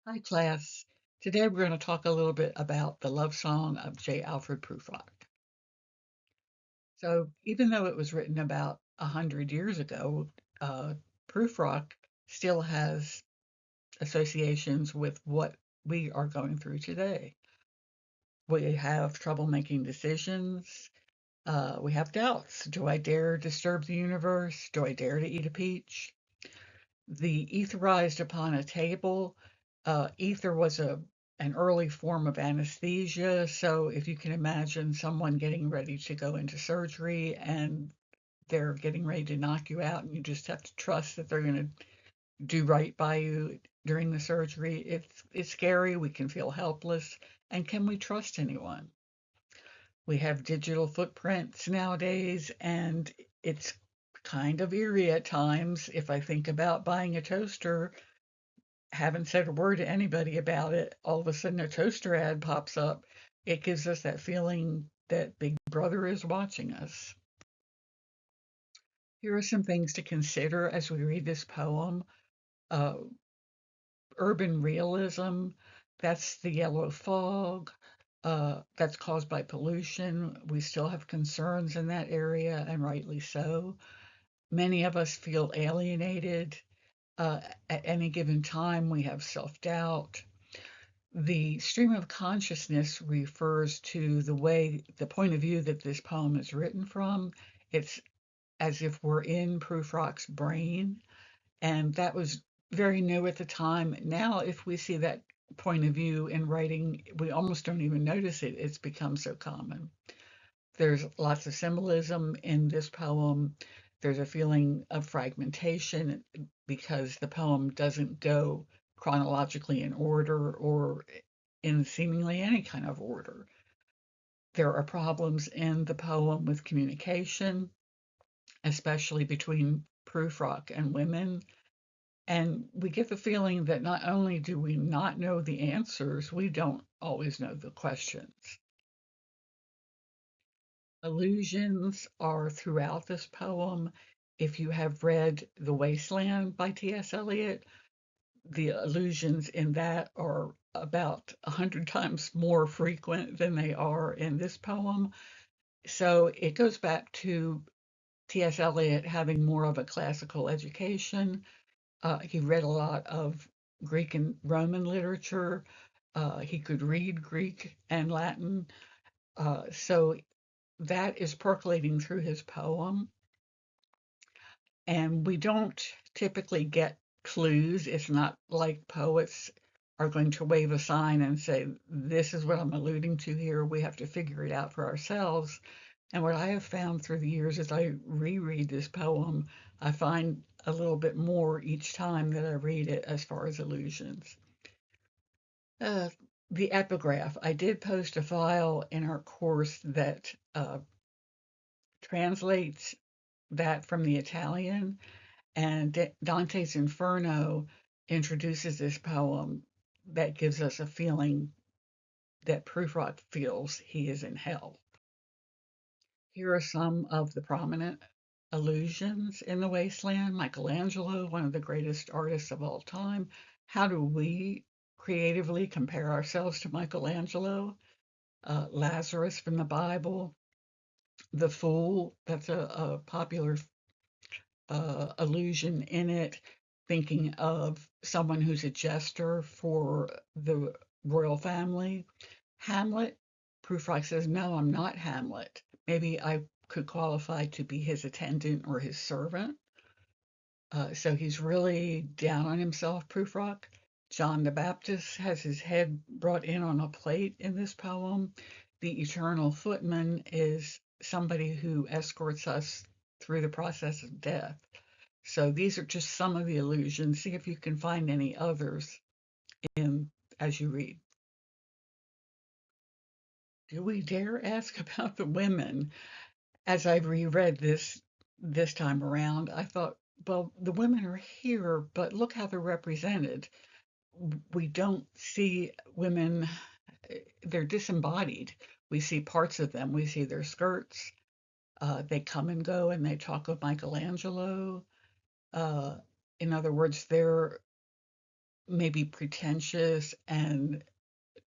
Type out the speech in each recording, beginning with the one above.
Hi, class. Today we're going to talk a little bit about the love song of J. Alfred Prufrock. So, even though it was written about 100 years ago, Prufrock still has associations with what we are going through today. We have trouble making decisions. We have doubts. Do I dare disturb the universe? Do I dare to eat a peach? The etherized upon a table. Ether was an early form of anesthesia. So if you can imagine someone getting ready to go into surgery and they're getting ready to knock you out, and you just have to trust that they're going to do right by you during the surgery. It's scary. We can feel helpless. And can we trust anyone? We have digital footprints nowadays, and it's kind of eerie at times. If I think about buying a toaster, haven't said a word to anybody about it, all of a sudden a toaster ad pops up. It gives us that feeling that Big Brother is watching us. Here are some things to consider as we read this poem. Uh, Urban realism, that's the yellow fog. That's caused by pollution. We still have concerns in that area, and rightly so. Many of us feel alienated. At any given time, we have self doubt. The stream of consciousness refers to the point of view that this poem is written from. It's as if we're in Prufrock's brain, and that was very new at the time. Now, if we see that point of view in writing, we almost don't even notice it. It's become so common. There's lots of symbolism in this poem. There's a feeling of fragmentation because the poem doesn't go chronologically in order or in seemingly any kind of order. There are problems in the poem with communication, especially between Prufrock and women. And we get the feeling that not only do we not know the answers, we don't always know the questions. Allusions are throughout this poem. If you have read The Wasteland by T.S. Eliot, the allusions in that are about 100 times more frequent than they are in this poem. So it goes back to T.S. Eliot having more of a classical education. He read a lot of Greek and Roman literature. He could read Greek and Latin. So that is percolating through his poem. And we don't typically get clues. It's not like poets are going to wave a sign and say, "This is what I'm alluding to here." We have to figure it out for ourselves. And what I have found through the years as I reread this poem, I find a little bit more each time that I read it as far as allusions. Uh, the epigraph. I did post a file in our course that translates that from the Italian, and Dante's Inferno introduces this poem that gives us a feeling that Prufrock feels he is in hell. Here are some of the prominent allusions in The Wasteland. Michelangelo, one of the greatest artists of all time. How do we creatively compare ourselves to Michelangelo? Lazarus from the Bible. The Fool, that's a popular allusion in it, thinking of someone who's a jester for the royal family. Hamlet, Prufrock says, "No, I'm not Hamlet. Maybe I could qualify to be his attendant or his servant." So he's really down on himself, Prufrock. John the Baptist has his head brought in on a plate in this poem. The eternal footman is somebody who escorts us through the process of death. So these are just some of the allusions. See if you can find any others in as you read. Do we dare ask about the women? As I reread this time around, I thought, well, the women are here, but look how they're represented. We don't see women, they're disembodied. We see parts of them. We see their skirts. They come and go, and they talk of Michelangelo. Uh, in other words, they're maybe pretentious and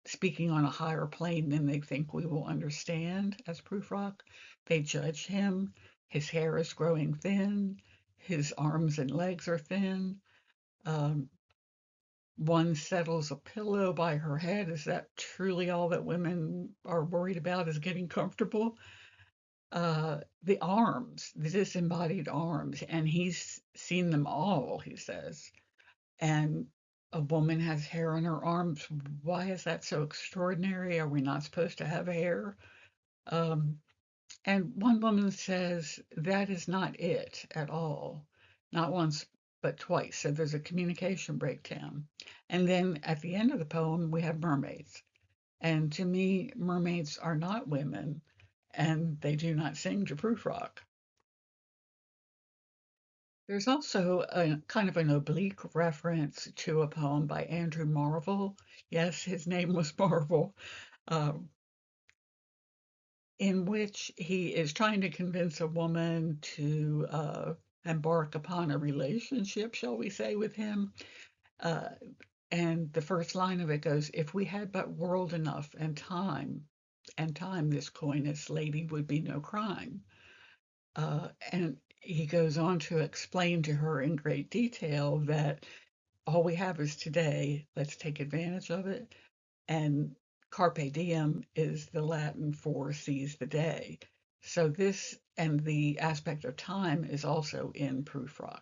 speaking on a higher plane than they think we will understand as Prufrock. They judge him. His hair is growing thin. His arms and legs are thin. Um, one settles a pillow by her head. Is that truly all that women are worried about, is getting comfortable? The arms, the disembodied arms, and he's seen them all, he says. And a woman has hair on her arms. Why is that so extraordinary? Are we not supposed to have hair? Um, and one woman says that is not it at all, not once, but twice. So there's a communication breakdown. And then at the end of the poem, we have mermaids. And to me, mermaids are not women, and they do not sing to Prufrock. There's also a kind of an oblique reference to a poem by Andrew Marvell. Yes, his name was Marvell, uh, in which he is trying to convince a woman to embark upon a relationship, shall we say, with him. Uh, and the first line of it goes, "If we had but world enough and time, this coyness lady would be no crime." And he goes on to explain to her in great detail that all we have is today. Let's take advantage of it. And carpe diem is the Latin for seize the day. So this and the aspect of time is also in Prufrock.